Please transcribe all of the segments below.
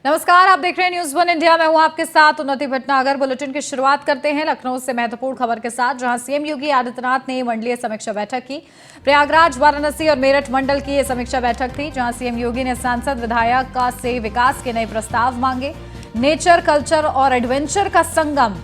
नमस्कार, आप देख रहे हैं न्यूज वन इंडिया। मैं हूं आपके साथ उन्नति भटनागर। बुलेटिन की शुरुआत करते हैं लखनऊ से महत्वपूर्ण खबर के साथ, जहां सीएम योगी आदित्यनाथ ने मंडलीय समीक्षा बैठक की। प्रयागराज, वाराणसी और मेरठ मंडल की यह समीक्षा बैठक थी, जहां सीएम योगी ने सांसद विधायक से विकास के नए प्रस्ताव मांगे। नेचर, कल्चर और एडवेंचर का संगम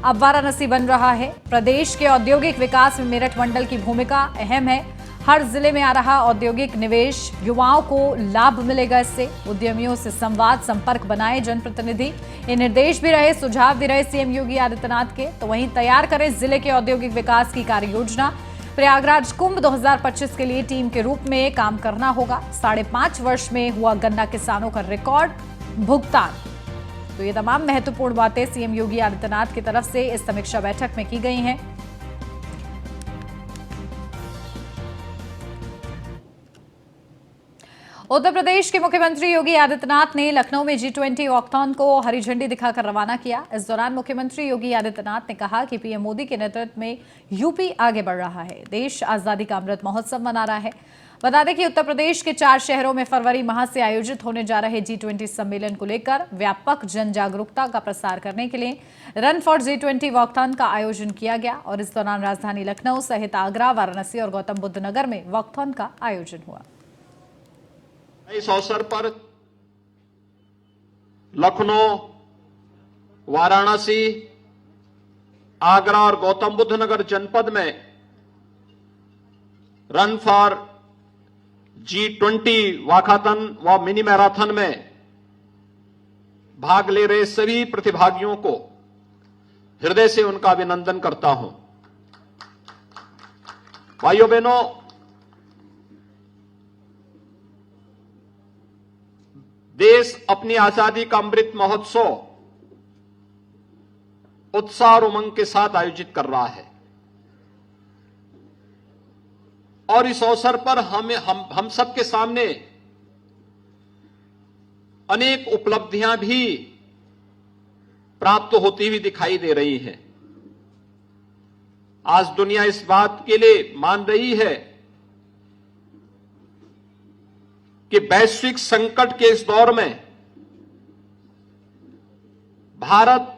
अब वाराणसी बन रहा है। प्रदेश के औद्योगिक विकास में मेरठ मंडल की भूमिका अहम है। हर जिले में आ रहा औद्योगिक निवेश, युवाओं को लाभ मिलेगा। इससे उद्यमियों से संवाद, संपर्क बनाए जनप्रतिनिधि। ये निर्देश भी रहे, सुझाव भी रहे सीएम योगी आदित्यनाथ के। तो वहीं तैयार करें जिले के औद्योगिक विकास की कार्य योजना। प्रयागराज कुंभ 2025 के लिए टीम के रूप में काम करना होगा। 5.5 वर्ष में हुआ गन्ना किसानों का रिकॉर्ड भुगतान। तो ये तमाम महत्वपूर्ण बातें सीएम योगी आदित्यनाथ की तरफ से इस समीक्षा बैठक में की गई हैं। उत्तर प्रदेश के मुख्यमंत्री योगी आदित्यनाथ ने लखनऊ में G20 वॉकथॉन को हरी झंडी दिखाकर रवाना किया। इस दौरान मुख्यमंत्री योगी आदित्यनाथ ने कहा कि पीएम मोदी के नेतृत्व में यूपी आगे बढ़ रहा है। देश आजादी का अमृत महोत्सव मना रहा है। बता दें कि उत्तर प्रदेश के 4 शहरों में फरवरी माह से आयोजित होने जा रहे G20 सम्मेलन को लेकर व्यापक जन जागरूकता का प्रसार करने के लिए रन फॉर G20 वॉकथॉन का आयोजन किया गया और इस दौरान राजधानी लखनऊ सहित आगरा, वाराणसी और गौतम बुद्ध नगर में वॉकथॉन का आयोजन हुआ। इस अवसर पर लखनऊ, वाराणसी, आगरा और गौतम बुद्ध नगर जनपद में रन फॉर G20 वाकाथन व मिनी मैराथन में भाग ले रहे सभी प्रतिभागियों को हृदय से उनका अभिनंदन करता हूं। भाइयों बहनों, देश अपनी आजादी का अमृत महोत्सव उत्साह और उमंग के साथ आयोजित कर रहा है और इस अवसर पर हम सबके सामने अनेक उपलब्धियां भी प्राप्त होती हुई दिखाई दे रही हैं। आज दुनिया इस बात के लिए मान रही है कि वैश्विक संकट के इस दौर में भारत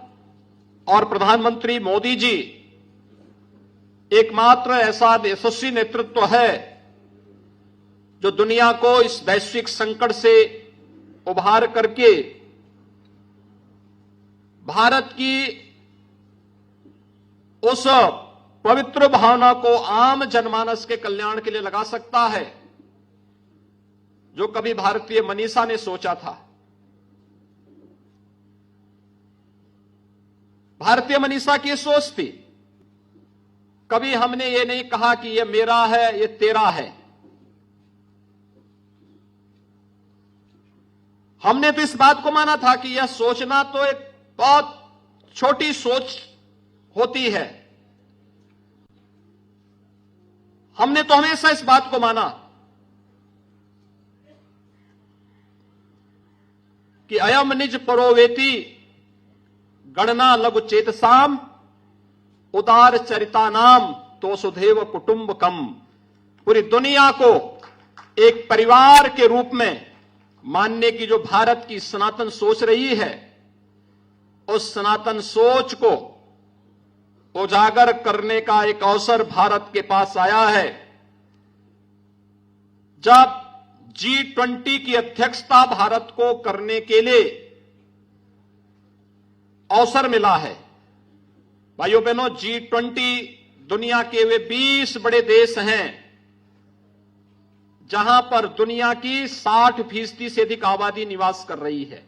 और प्रधानमंत्री मोदी जी एकमात्र ऐसा यशस्वी नेतृत्व है जो दुनिया को इस वैश्विक संकट से उभार करके भारत की उस पवित्र भावना को आम जनमानस के कल्याण के लिए लगा सकता है जो कभी भारतीय मनीषा ने सोचा था। भारतीय मनीषा की सोच थी, कभी हमने ये नहीं कहा कि ये मेरा है, ये तेरा है। हमने तो इस बात को माना था कि यह सोचना तो एक बहुत छोटी सोच होती है। हमने तो हमेशा इस बात को माना कि अयम निज परोवेति गणना लघु चेतसाम उदार चरिता नाम तो सुधेव कुटुंबकम। पूरी दुनिया को एक परिवार के रूप में मानने की जो भारत की सनातन सोच रही है, उस सनातन सोच को उजागर करने का एक अवसर भारत के पास आया है। जब G20 की अध्यक्षता भारत को करने के लिए अवसर मिला है। भाइयों बहनों, G20 दुनिया के वे 20 बड़े देश हैं जहां पर दुनिया की 60% से अधिक आबादी निवास कर रही है।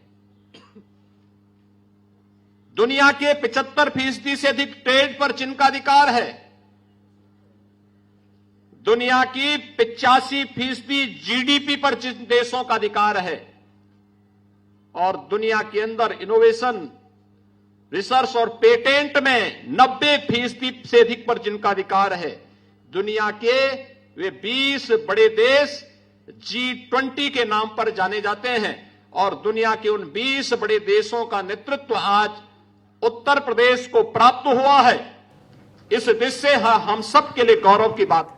दुनिया के 75% से अधिक ट्रेड पर जिनका अधिकार है। दुनिया की 85% जीडीपी पर जिन देशों का अधिकार है और दुनिया के अंदर इनोवेशन, रिसर्च और पेटेंट में 90% से अधिक पर जिनका अधिकार है। दुनिया के वे 20 बड़े देश G20 के नाम पर जाने जाते हैं और दुनिया के उन 20 बड़े देशों का नेतृत्व आज उत्तर प्रदेश को प्राप्त हुआ है। इस दृष्टि से हम सब के लिए गौरव की बात।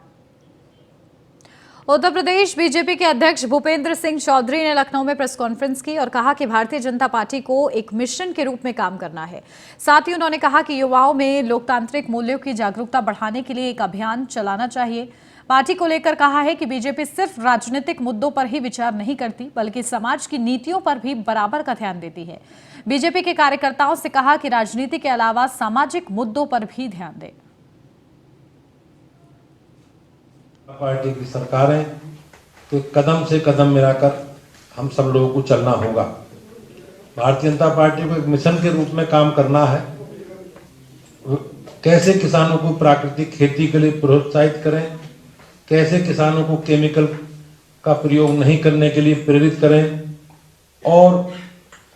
उत्तर प्रदेश बीजेपी के अध्यक्ष भूपेंद्र सिंह चौधरी ने लखनऊ में प्रेस कॉन्फ्रेंस की और कहा कि भारतीय जनता पार्टी को एक मिशन के रूप में काम करना है। साथ ही उन्होंने कहा कि युवाओं में लोकतांत्रिक मूल्यों की जागरूकता बढ़ाने के लिए एक अभियान चलाना चाहिए। पार्टी को लेकर कहा है कि बीजेपी सिर्फ राजनीतिक मुद्दों पर ही विचार नहीं करती, बल्कि समाज की नीतियों पर भी बराबर का ध्यान देती है। बीजेपी के कार्यकर्ताओं से कहा कि राजनीति के अलावा सामाजिक मुद्दों पर भी ध्यान दें। पार्टी की सरकार है तो कदम से कदम मिलाकर हम सब लोगों को चलना होगा। भारतीय जनता पार्टी को एक मिशन के रूप में काम करना है। कैसे किसानों को प्राकृतिक खेती के लिए प्रोत्साहित करें, कैसे किसानों को केमिकल का प्रयोग नहीं करने के लिए प्रेरित करें और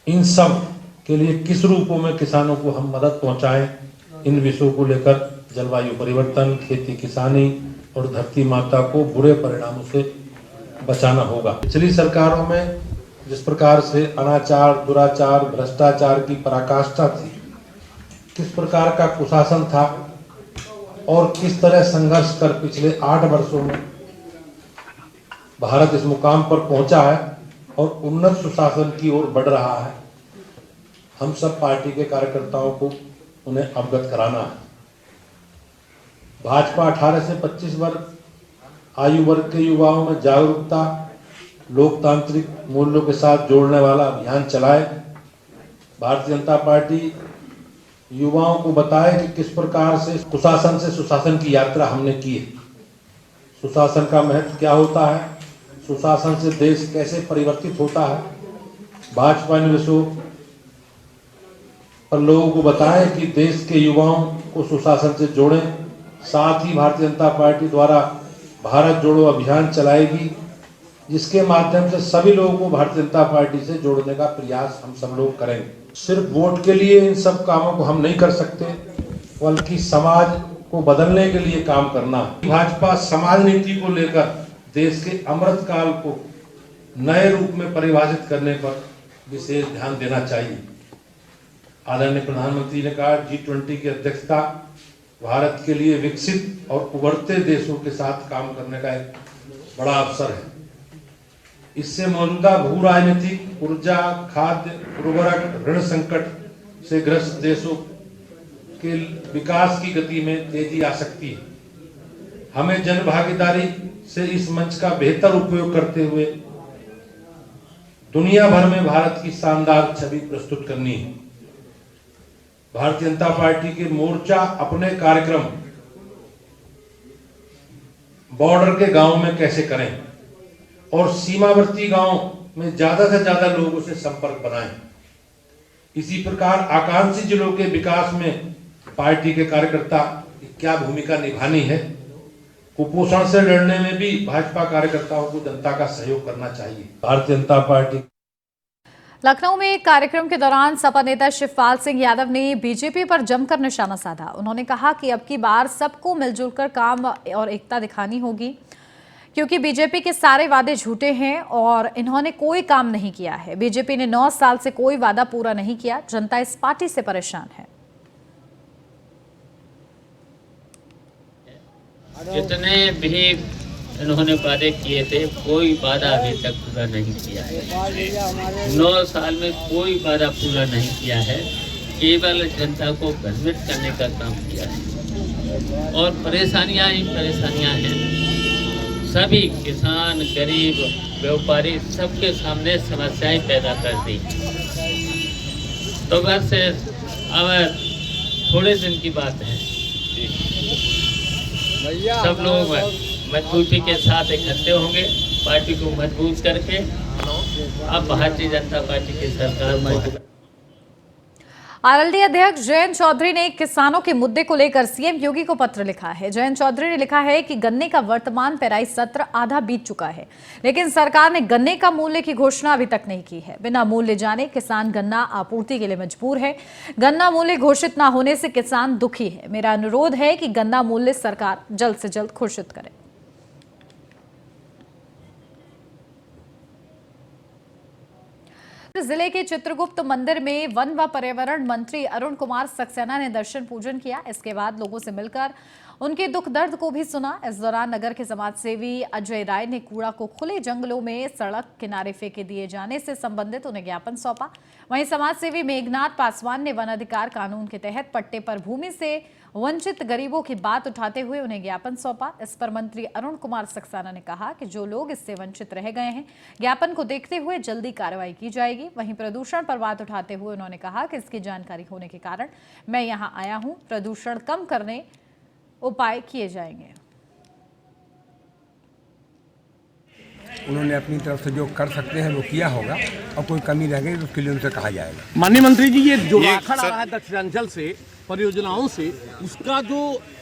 इन सब के लिए किस रूपों में किसानों को हम मदद पहुंचाएं, इन विषयों को लेकर जलवायु परिवर्तन, खेती किसानी और धरती माता को बुरे परिणामों से बचाना होगा। पिछली सरकारों में जिस प्रकार से अनाचार, दुराचार, भ्रष्टाचार की पराकाष्ठा थी, किस प्रकार का कुशासन था और किस तरह संघर्ष कर पिछले 8 वर्षों में भारत इस मुकाम पर पहुंचा है और उन्नत सुशासन की ओर बढ़ रहा है। हम सब पार्टी के कार्यकर्ताओं को उन्हें अवगत कराना है। भाजपा 18 से 25 वर्ग आयु वर्ग के युवाओं में जागरूकता, लोकतांत्रिक मूल्यों के साथ जोड़ने वाला अभियान चलाए। भारतीय जनता पार्टी युवाओं को बताए कि किस प्रकार से कुशासन से सुशासन की यात्रा हमने की है, सुशासन का महत्व क्या होता है, सुशासन से देश कैसे परिवर्तित होता है। भाजपा ने विषयों पर लोगों को बताएं कि देश के युवाओं को सुशासन से जोड़ें। साथ ही भारतीय जनता पार्टी द्वारा भारत जोड़ो अभियान चलाएगी, जिसके माध्यम से सभी लोगों को भारतीय जनता पार्टी से जोड़ने का प्रयास हम सब लोग करेंगे। सिर्फ वोट के लिए इन सब कामों को हम नहीं कर सकते, बल्कि समाज को बदलने के लिए काम करना है। भाजपा समाज नीति को लेकर देश के अमृत काल को नए रूप में परिभाषित करने पर विशेष ध्यान देना चाहिए। आदरणीय प्रधानमंत्री ने कहा G20 की अध्यक्षता भारत के लिए विकसित और उभरते देशों के साथ काम करने का एक बड़ा अवसर है। इससे मौजूदा भू राजनीतिक, ऊर्जा, खाद्य, उर्वरक, ऋण संकट से ग्रस्त देशों के विकास की गति में तेजी आ सकती है। हमें जन भागीदारी से इस मंच का बेहतर उपयोग करते हुए दुनिया भर में भारत की शानदार छवि प्रस्तुत करनी है। भारतीय जनता पार्टी के मोर्चा अपने कार्यक्रम बॉर्डर के गांव में कैसे करें और सीमावर्ती गांव में ज्यादा से ज्यादा लोगों से संपर्क बनाएं। इसी प्रकार आकांक्षी जिलों के विकास में पार्टी के कार्यकर्ता की क्या भूमिका निभानी है। कुपोषण से लड़ने में भी भाजपा कार्यकर्ताओं को जनता का सहयोग करना चाहिए। भारतीय जनता पार्टी लखनऊ में एक कार्यक्रम के दौरान सपा नेता शिवपाल सिंह यादव ने बीजेपी पर जमकर निशाना साधा। उन्होंने कहा कि अब की बार सबको मिलजुल कर काम और एकता दिखानी होगी, क्योंकि बीजेपी के सारे वादे झूठे हैं और इन्होंने कोई काम नहीं किया है। बीजेपी ने 9 साल से कोई वादा पूरा नहीं किया। जनता इस पार्टी से परेशान है। जितने भी इन्होंने वादे किए थे, कोई वादा अभी तक पूरा नहीं किया है। 9 साल में कोई वादा पूरा नहीं किया है, केवल जनता को भ्रमित करने का काम किया है। और परेशानियां ही परेशानियां हैं। सभी किसान, गरीब, व्यापारी सबके सामने समस्याएं पैदा कर दी। तो बस अब थोड़े दिन की बात है, सब लोग मजबूती के साथ इकट्ठे होंगे, पार्टी को मजबूत करके अब भारतीय जनता पार्टी की सरकार। आरएलडी अध्यक्ष जयंत चौधरी ने किसानों के मुद्दे को लेकर सीएम योगी को पत्र लिखा है। जयंत चौधरी ने लिखा है कि गन्ने का वर्तमान पेराई सत्र आधा बीत चुका है, लेकिन सरकार ने गन्ने का मूल्य की घोषणा अभी तक नहीं की है। बिना मूल्य जाने किसान गन्ना आपूर्ति के लिए मजबूर है। गन्ना मूल्य घोषित न होने से किसान दुखी है। मेरा अनुरोध है कि गन्ना मूल्य सरकार जल्द से जल्द घोषित करे। जिले के चित्रगुप्त मंदिर में वन व पर्यावरण मंत्री अरुण कुमार सक्सेना ने दर्शन पूजन किया। इसके बाद लोगों से मिलकर उनके दुख दर्द को भी सुना। इस दौरान नगर के समाजसेवी अजय राय ने कूड़ा को खुले जंगलों में सड़क किनारे फेंके दिए जाने से संबंधित उन्हें ज्ञापन सौंपा। वहीं समाजसेवी मेघनाथ पासवान ने वन अधिकार कानून के तहत पट्टे पर भूमि से वंचित गरीबों की बात उठाते हुए उन्हें ज्ञापन सौंपा। इस पर मंत्री अरुण कुमार सक्सेना ने कहा कि जो लोग इससे वंचित रह गए हैं, ज्ञापन को देखते हुए जल्दी कार्रवाई की जाएगी। वहीं प्रदूषण पर बात उठाते हुए उन्होंने कहा कि इसकी जानकारी होने के कारण मैं यहां आया हूं। प्रदूषण कम करने उपाय किए जाएंगे। उन्होंने अपनी तरफ से जो कर सकते हैं वो किया होगा, और कोई कमी रह गई तो उसके लिए उनसे कहा जाएगा। माननीय मंत्री जी, ये जो राखड़ आ रहा है दक्षिणांचल से परियोजनाओं से, उसका जो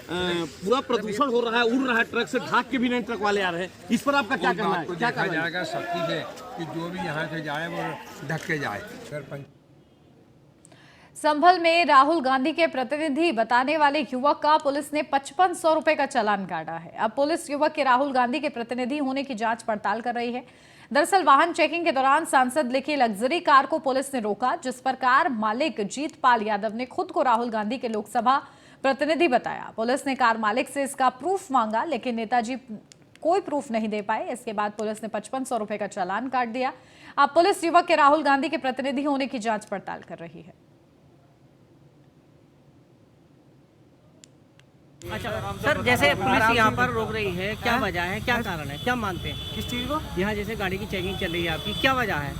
पूरा प्रदूषण हो रहा है, उड़ रहा है, ट्रक से ढाक के भी नहीं ट्रक वाले आ रहे हैं, इस पर आपका क्या कहना है? क्या देखा जाएगा सख्ती से कि जो भी यहाँ से जाए वो ढक के जाए। सरपंच संभल में राहुल गांधी के प्रतिनिधि बताने वाले युवक का पुलिस ने 5500 रुपए का चालान काटा है। अब पुलिस युवक के राहुल गांधी के प्रतिनिधि होने की जांच पड़ताल कर रही है। दरअसल वाहन चेकिंग के दौरान सांसद लिखी लग्जरी कार को पुलिस ने रोका, जिस पर कार मालिक जीतपाल यादव ने खुद को राहुल गांधी के लोकसभा प्रतिनिधि बताया। पुलिस ने कार मालिक से इसका प्रूफ मांगा, लेकिन नेताजी कोई प्रूफ नहीं दे पाए। इसके बाद पुलिस ने 5500 रुपए का चालान काट दिया। अब पुलिस युवक के राहुल गांधी के प्रतिनिधि होने की जांच पड़ताल कर रही है। अच्छा सर, जैसे पुलिस यहाँ पर रोक रही है, क्या वजह है, क्या कारण है, क्या मानते हैं? किस चीज़ को? यहाँ जैसे गाड़ी की चेकिंग चल रही है आपकी, क्या वजह है?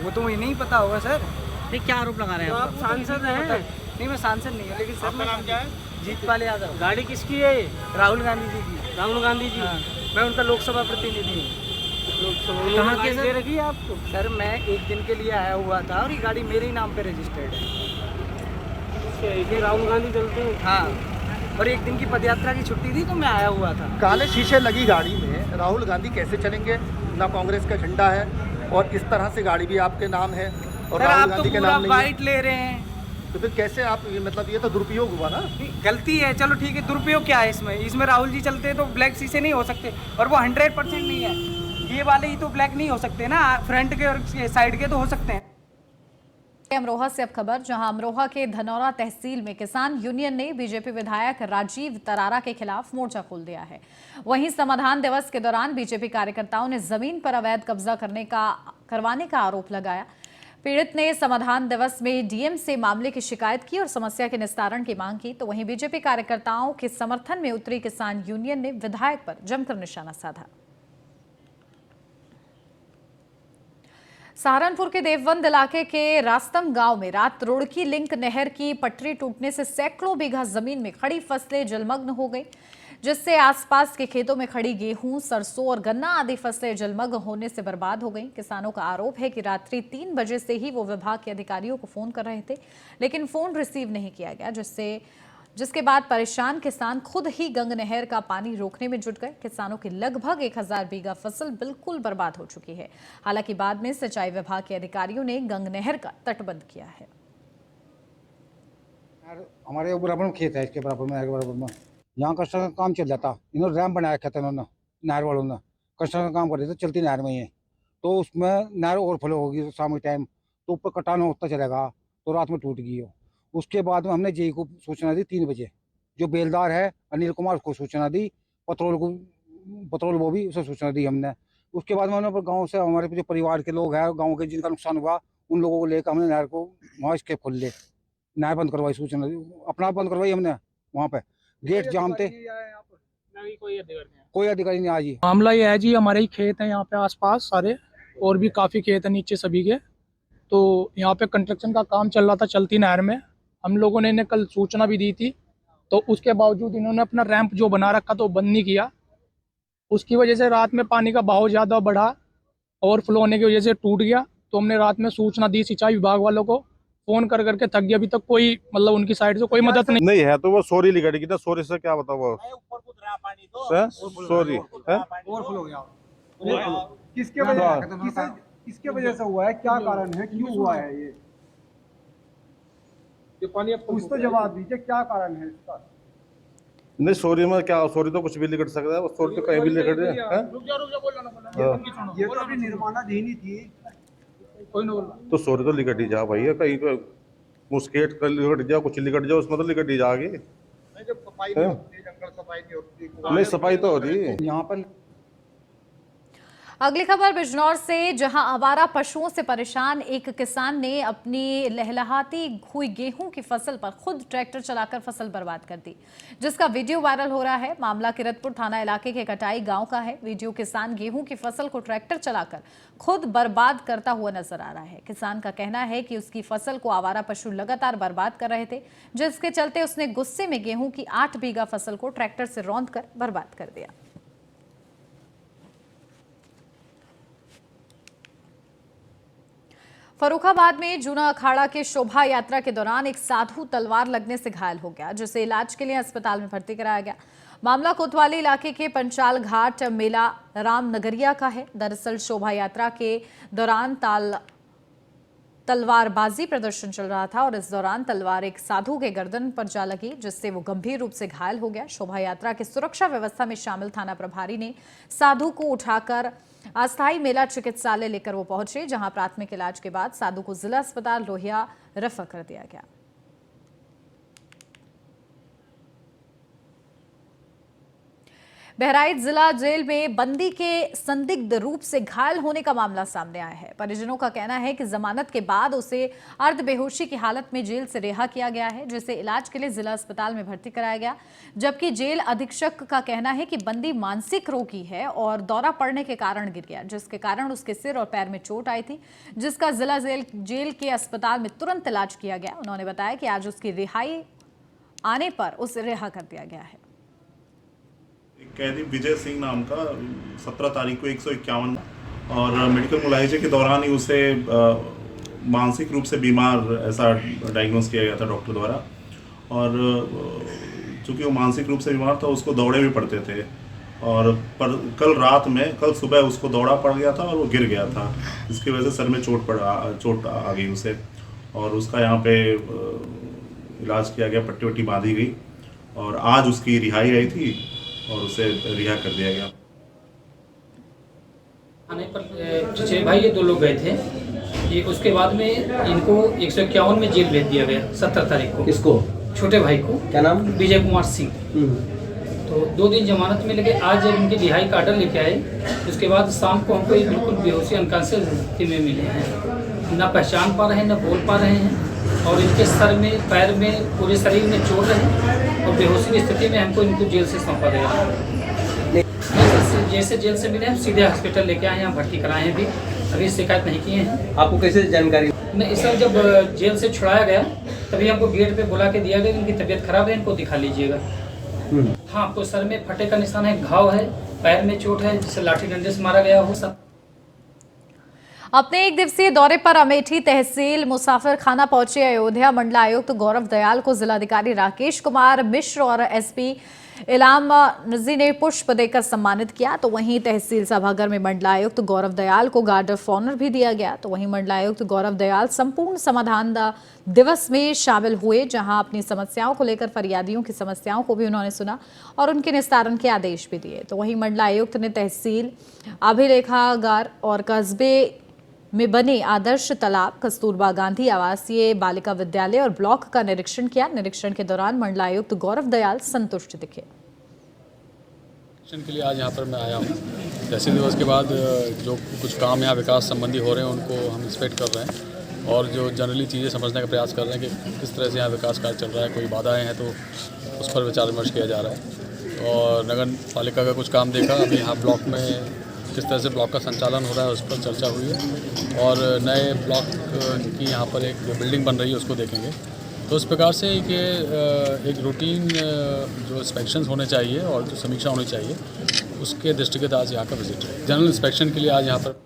वो तो मुझे नहीं पता होगा सर। नहीं, क्या आरोप लगा रहे हैं आप सांसद हैं? नहीं, मैं सांसद नहीं हूँ, लेकिन सर नाम क्या है? जीतपाल यादव। गाड़ी किसकी है? राहुल गांधी जी की। राहुल गांधी जी। हाँ, मैं उनका लोकसभा प्रतिनिधि हूँ। कहाँ के दे रखी है आपको? सर मैं एक दिन के लिए आया हुआ था और ये गाड़ी मेरे ही नाम पे रजिस्टर्ड है। ये राहुल गांधी चलते हैं? हाँ, और एक दिन की पदयात्रा की छुट्टी थी तो मैं आया हुआ था। काले शीशे लगी गाड़ी में राहुल गांधी कैसे चलेंगे? ना कांग्रेस का झंडा है और इस तरह से गाड़ी भी आपके नाम है और सर राहुल आप तो गांधी के पूरा नाम नहीं बाइट ले रहे हैं। तो फिर कैसे आप मतलब ये तो दुरुपयोग हुआ ना? गलती है, चलो ठीक है, दुरुपयोग क्या है इसमें? इसमें राहुल जी चलते हैं तो ब्लैक शीशे नहीं हो सकते, और वो 100% नहीं है। ये वाले ही तो ब्लैक नहीं हो सकते ना, फ्रंट के और साइड के तो हो सकते हैं। अमरोहा से अब खबर, जहां अमरोहा के धनौरा तहसील में किसान यूनियन ने बीजेपी विधायक राजीव तरारा के खिलाफ मोर्चा खोल दिया है। वहीं समाधान दिवस के दौरान बीजेपी कार्यकर्ताओं ने जमीन पर अवैध कब्जा करवाने का आरोप लगाया। पीड़ित ने समाधान दिवस में डीएम से मामले की शिकायत की और समस्या के निस्तारण की मांग की। तो वहीं बीजेपी कार्यकर्ताओं के समर्थन में उतरी किसान यूनियन ने विधायक पर जमकर निशाना साधा। सहारनपुर के देवबंद इलाके के रास्तम गांव में रात रुड़की लिंक नहर की पटरी टूटने से सैकड़ों बीघा जमीन में खड़ी फसलें जलमग्न हो गई, जिससे आसपास के खेतों में खड़ी गेहूं, सरसों और गन्ना आदि फसलें जलमग्न होने से बर्बाद हो गईं। किसानों का आरोप है कि रात्रि 3 बजे से ही वो विभाग के अधिकारियों को फोन कर रहे थे, लेकिन फोन रिसीव नहीं किया गया, जिसके बाद परेशान किसान खुद ही गंग नहर का पानी रोकने में जुट गए। किसानों की लगभग 1000 बीघा फसल बिल्कुल बर्बाद हो चुकी है। हालांकि बाद में सिंचाई विभाग के अधिकारियों ने गंग नहर का तटबंध किया है। हमारे बराबर में खेत है, इसके बराबर में, बराबर में यहाँ कंस्ट्रक्शन का काम चल जाता। इन्होंने रैम बनाया रखा था, इन्होंने नहर वालों ने कंस्ट्रक्शन का काम कर रहे थे, चलती नहर में ही है। तो उसमें नहर ओवरफ्लो होगी शाम के टाइम, तो ऊपर कटान होता चलेगा, तो रात में टूट गई हो। उसके बाद में हमने जेई को सूचना दी 3 बजे, जो बेलदार है अनिल कुमार को सूचना दी, पत्रोल वो भी उसे सूचना दी हमने। उसके बाद में हमने गाँव से हमारे जो परिवार के लोग हैं, गाँव के जिनका नुकसान हुआ, उन लोगों को लेकर हमने नहर को वहाँ स्केप खोल ले, नहर बंद करवाई, सूचना दी, अपना बंद करवाई हमने। वहाँ पे गेट जाम थे, कोई अधिकारी नहीं आज। मामला ये है जी, हमारे ही खेत हैं यहाँ पे आसपास सारे, और भी काफ़ी खेत हैं नीचे सभी के। तो यहाँ पे कंस्ट्रक्शन का काम चल रहा था चलती नहर में। हम लोगों ने इन्हें कल सूचना भी दी थी, तो उसके बावजूद इन्होंने अपना रैंप जो बना रखा तो बंद नहीं किया। उसकी वजह से रात में पानी का बहाव ज़्यादा बढ़ा, ओवरफ्लो होने की वजह से टूट गया। तो हमने रात में सूचना दी सिंचाई विभाग वालों को, फोन कर करके थक गया। अभी तक कोई मतलब उनकी साइड से कोई मदद नहीं है। तो वो सॉरी लिखा गया, सॉरी से क्या बताओ, वो सॉरी ओवरफ्लो हो गया। किसके वजह से हुआ है, क्या कारण है, क्यों हुआ है ये पानी? कुछ तो जवाब दीजिए, क्या कारण है इसका? नहीं, सॉरी में क्या, सॉरी तो कुछ भी लिख सकता है, वो सॉरी तो कहीं भी लिख रहे हैं। ये तो अभी निर्माणाधीन थी, कोई नहीं बोला तो सॉरी तो लिख दी जा भाई, कहीं मुस्केट कर लिख जा, कुछ लिख जाओ उसमें, तो लिख दी जा आगे। नहीं, सफाई तो हो रही है यहाँ पर। अगली खबर बिजनौर से, जहां आवारा पशुओं से परेशान एक किसान ने अपनी लहलहाती हुई गेहूं की फसल पर खुद ट्रैक्टर चलाकर फसल बर्बाद कर दी, जिसका वीडियो वायरल हो रहा है। मामला किरतपुर थाना इलाके के कटाई गांव का है। वीडियो किसान गेहूं की फसल को ट्रैक्टर चलाकर खुद बर्बाद करता हुआ नजर आ रहा है। किसान का कहना है कि उसकी फसल को आवारा पशु लगातार बर्बाद कर रहे थे, जिसके चलते उसने गुस्से में गेहूं की 8 बीघा फसल को ट्रैक्टर से रौंदकर बर्बाद कर दिया। फर्रुखाबाद में जूना अखाड़ा के शोभा यात्रा के दौरान एक साधु तलवार लगने से घायल हो गया, जिसे इलाज के लिए अस्पताल में भर्ती कराया गया। मामला कोतवाली इलाके के पंचाल घाट मेला रामनगरिया का है। दरअसल शोभा यात्रा के दौरान तलवारबाजी प्रदर्शन चल रहा था और इस दौरान तलवार एक साधु के गर्दन पर जा लगी, जिससे वो गंभीर रूप से घायल हो गया। शोभा यात्रा की सुरक्षा व्यवस्था में शामिल थाना प्रभारी ने साधु को उठाकर अस्थायी मेला चिकित्सालय लेकर वो पहुंचे, जहां प्राथमिक इलाज के बाद साधु को जिला अस्पताल लोहिया रेफर कर दिया गया। बहराइच जिला जेल में बंदी के संदिग्ध रूप से घायल होने का मामला सामने आया है। परिजनों का कहना है कि जमानत के बाद उसे अर्ध बेहोशी की हालत में जेल से रिहा किया गया है, जिसे इलाज के लिए जिला अस्पताल में भर्ती कराया गया। जबकि जेल अधीक्षक का कहना है कि बंदी मानसिक रोगी है और दौरा पड़ने के कारण गिर गया, जिसके कारण उसके सिर और पैर में चोट आई थी, जिसका जिला जेल के अस्पताल में तुरंत इलाज किया गया। उन्होंने बताया कि आज उसकी रिहाई आने पर उसे रिहा कर दिया गया है। कैदी विजय सिंह नाम का 17 तारीख को 151 और मेडिकल मुलाहिजे के दौरान ही उसे मानसिक रूप से बीमार ऐसा डायग्नोस किया गया था डॉक्टर द्वारा। और चूँकि वो मानसिक रूप से बीमार था, उसको दौड़े भी पड़ते थे। और पर कल सुबह उसको दौड़ा पड़ गया था और वो गिर गया था, जिसकी वजह से सर में चोट आ गई उसे, और उसका यहाँ पे इलाज किया गया, पट्टी वट्टी बांधी गई और आज उसकी रिहाई आई थी और उसे रिहा कर दिया गया। आने पर चचेरे भाई ये 2 लोग गए थे, ये उसके बाद में इनको 151 में जेल भेज दिया गया 17 तारीख को। किसको? छोटे भाई को। क्या नाम? विजय कुमार सिंह। तो 2 दिन जमानत में लगे। आज जब इनकी रिहाई का आर्डर लेके आए, उसके बाद शाम को हमको ये बिल्कुल बेहोशी अनकॉन्शियस स्थिति में मिले हैं, ना पहचान पा रहे हैं, ना बोल पा रहे हैं, और इनके सर में, पैर में, पूरे शरीर में चोट है और बेहोशी की स्थिति में हमको इनको जेल से सौंपा गया। जैसे जेल से मिले हम सीधे हॉस्पिटल लेके आए, यहाँ भर्ती कराए हैं। अभी शिकायत नहीं किए हैं। आपको कैसे जानकारी? नहीं, इस जब जेल से छुड़ाया गया तभी हमको गेट पे बुला के दिया गया, इनकी तबीयत खराब है, इनको दिखा लीजिएगा। हाँ, आपको सर में फटे का निशान है, घाव है, पैर में चोट है, जिससे लाठी डंडे से मारा गया हो। सब अपने 1 दिवसीय दौरे पर अमेठी तहसील मुसाफिर खाना पहुंचे अयोध्या मंडलायुक्त गौरव दयाल को जिलाधिकारी राकेश कुमार मिश्र और एसपी इलाम नजी ने पुष्प देकर सम्मानित किया। तो वहीं तहसील सभागार में मंडलायुक्त गौरव दयाल को गार्ड ऑफ ऑनर भी दिया गया। तो वहीं मंडलायुक्त गौरव दयाल संपूर्ण समाधान दिवस में शामिल हुए, जहां अपनी समस्याओं को लेकर फरियादियों की समस्याओं को भी उन्होंने सुना और उनके निस्तारण के आदेश भी दिए। तो वहीं मंडलायुक्त ने तहसील अभिलेखागार और कस्बे में बने आदर्श तालाब, कस्तूरबा गांधी आवासीय बालिका विद्यालय और ब्लॉक का निरीक्षण किया। निरीक्षण के दौरान मंडलायुक्त गौरव दयाल संतुष्ट दिखे। के लिए आज यहाँ पर मैं आया हूँ। तहसील दिवस के बाद जो कुछ काम यहाँ विकास संबंधी हो रहे हैं उनको हम इंस्पेक्ट कर रहे हैं और जो जनरली चीज़ें समझने का प्रयास कर रहे हैं कि किस तरह से यहाँ विकास कार्य चल रहा है, कोई बाधाएं हैं तो उस पर विचार विमर्श किया जा रहा है। और नगर पालिका का कुछ काम देखा, अभी यहाँ ब्लॉक में किस तरह से ब्लॉक का संचालन हो रहा है उस पर चर्चा हुई है और नए ब्लॉक की यहाँ पर एक बिल्डिंग बन रही है उसको देखेंगे। तो इस प्रकार से कि एक रूटीन जो इंस्पेक्शंस होने चाहिए और जो समीक्षा होनी चाहिए उसके दृष्टिगत आज यहाँ का विजिट है। जनरल इंस्पेक्शन के लिए आज यहाँ पर।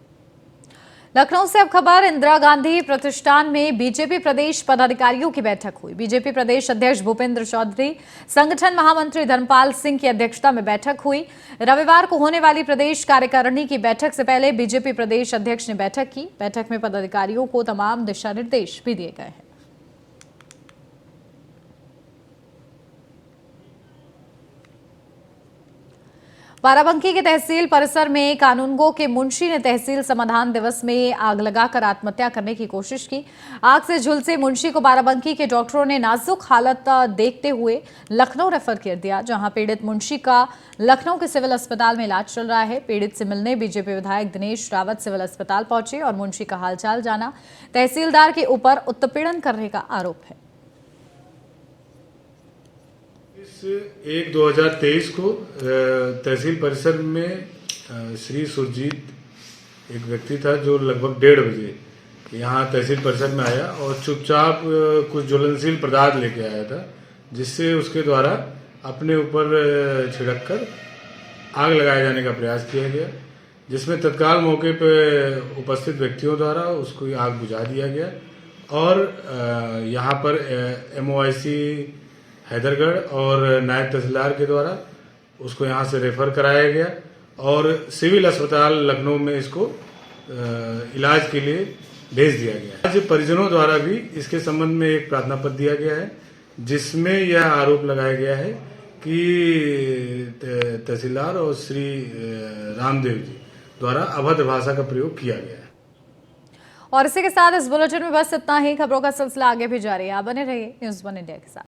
लखनऊ से अब खबर, इंदिरा गांधी प्रतिष्ठान में बीजेपी प्रदेश पदाधिकारियों की बैठक हुई। बीजेपी प्रदेश अध्यक्ष भूपेंद्र चौधरी, संगठन महामंत्री धर्मपाल सिंह की अध्यक्षता में बैठक हुई। रविवार को होने वाली प्रदेश कार्यकारिणी की बैठक से पहले बीजेपी प्रदेश अध्यक्ष ने बैठक की। बैठक में पदाधिकारियों को तमाम दिशा निर्देश भी दिए गए हैं। बाराबंकी के तहसील परिसर में कानूनगो के मुंशी ने तहसील समाधान दिवस में आग लगाकर आत्महत्या करने की कोशिश की। आग से झुलसे मुंशी को बाराबंकी के डॉक्टरों ने नाजुक हालत देखते हुए लखनऊ रेफर कर दिया, जहां पीड़ित मुंशी का लखनऊ के सिविल अस्पताल में इलाज चल रहा है। पीड़ित से मिलने बीजेपी विधायक दिनेश रावत सिविल अस्पताल पहुंचे और मुंशी का हालचाल जाना। तहसीलदार के ऊपर उत्पीड़न करने का आरोप है। 1/2023 को तहसील परिसर में श्री सुरजीत एक व्यक्ति था जो लगभग 1:30 बजे यहाँ तहसील परिसर में आया और चुपचाप कुछ ज्वलनशील पदार्थ लेके आया था, जिससे उसके द्वारा अपने ऊपर छिड़ककर आग लगाए जाने का प्रयास किया गया, जिसमें तत्काल मौके पर उपस्थित व्यक्तियों द्वारा उसको आग बुझा दिया गया और यहाँ पर MOIC हैदरगढ़ और नायब तहसीलदार के द्वारा उसको यहाँ से रेफर कराया गया और सिविल अस्पताल लखनऊ में इसको इलाज के लिए भेज दिया गया। आज परिजनों द्वारा भी इसके संबंध में एक प्रार्थना पत्र दिया गया है, जिसमें यह आरोप लगाया गया है कि तहसीलदार और श्री रामदेव जी द्वारा अभद्र भाषा का प्रयोग किया गया है। और इसी के साथ इस बुलेटिन में बस इतना ही। खबरों का सिलसिला आगे भी जारी है। आप बने रहिए न्यूज़ 1 इंडिया के साथ।